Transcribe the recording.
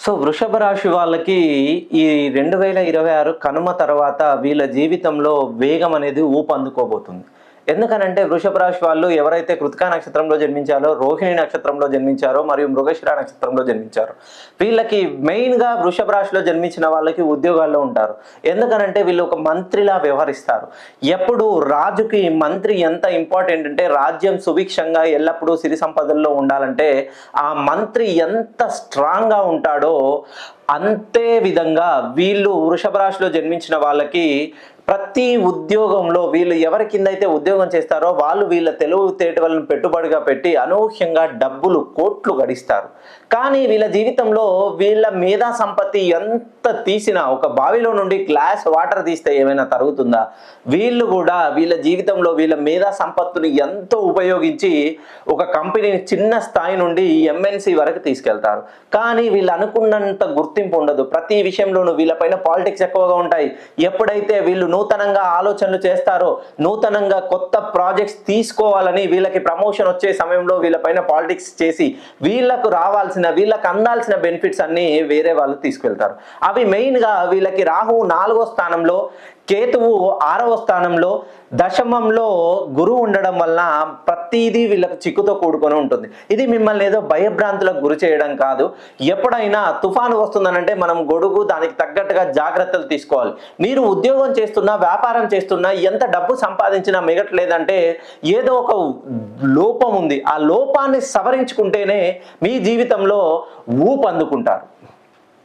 So వృషభ రాశి వాళ్ళకి ఈ 2026 కనుమ తర్వాత వీళ్ళ జీవితంలో వేగం అనేది ఊపందుకోబోతుంది. ఎందుకనంటే వృషభ రాశి వాళ్ళు ఎవరైతే కృతికా నక్షత్రంలో జన్మించారో, రోహిణి నక్షత్రంలో జన్మించారో మరియు మృగశిర నక్షత్రంలో జన్మించారో వీళ్ళకి మెయిన్‌గా వృషభ రాశిలో జన్మించిన వాళ్ళకి ఉద్యోగాల్లో ఉంటారు. ఎందుకనంటే వీళ్ళు ఒక మంత్రిలా వ్యవహరిస్తారు. ఎప్పుడు రాజుకి మంత్రి ఎంత ఇంపార్టెంట్ అంటే రాజ్యం సుభిక్షంగా ఎల్లప్పుడూ సిరి సంపదల్లో ఉండాలంటే ఆ మంత్రి ఎంత స్ట్రాంగ్‌గా ఉంటాడో అంతే విధంగా వీళ్ళు వృషభ రాశిలో జన్మించిన వాళ్ళకి ప్రతి ఉద్యోగంలో వీళ్ళు ఎవరి కిందైతే ఉద్యోగం చేస్తారో వాళ్ళు వీళ్ళ తెలివితేటలను పెట్టుబడిగా పెట్టి అనూహ్యంగా డబ్బులు కోట్లు గడిస్తారు. కానీ వీళ్ళ జీవితంలో వీళ్ళ మేధా సంపత్తి ఎంత తీసినా ఒక బావిలో నుండి గ్లాస్ వాటర్ తీస్తే ఏమైనా తరుగుతుందా? వీళ్ళు కూడా వీళ్ళ జీవితంలో వీళ్ళ మేధా సంపత్తుని ఎంతో ఉపయోగించి ఒక కంపెనీని చిన్న స్థాయి నుండి ఎంఎన్సి వరకు తీసుకెళ్తారు. కానీ వీళ్ళు అనుకున్నంత గుర్తింపు ఉండదు. ప్రతి విషయంలోనూ వీళ్ళపైన పాలిటిక్స్ ఎక్కువగా ఉంటాయి. ఎప్పుడైతే వీళ్ళు నూతనంగా ఆలోచనలు చేస్తారో, నూతనంగా కొత్త ప్రాజెక్ట్స్ తీసుకోవాలని వీళ్ళకి ప్రమోషన్ వచ్చే సమయంలో వీళ్ళపైన పాలిటిక్స్ చేసి వీళ్ళకి అందాల్సిన బెనిఫిట్స్ అన్ని వేరే వాళ్ళు తీసుకెళ్తారు. అవి మెయిన్గా వీళ్ళకి రాహువు 4వ స్థానంలో, కేతువు 6వ స్థానంలో, దశమంలో గురువు ఉండడం వలన ప్రతిదీ వీళ్ళకి చిక్కుతో కూడుకొని ఉంటుంది. ఇది మిమ్మల్ని ఏదో భయభ్రాంతులకు గురి చేయడం కాదు. ఎప్పుడైనా తుఫాను వస్తుందనంటే మనం గొడుగు దానికి తగ్గట్టుగా జాగ్రత్తలు తీసుకోవాలి. మీరు ఉద్యోగం చేస్తున్నా, వ్యాపారం చేస్తున్నా, ఎంత డబ్బు సంపాదించినా మిగట్లేదంటే ఏదో ఒక లోపం ఉంది. ఆ లోపాన్ని సవరించుకుంటేనే మీ జీవితంలో ఊపు అందుకుంటారు.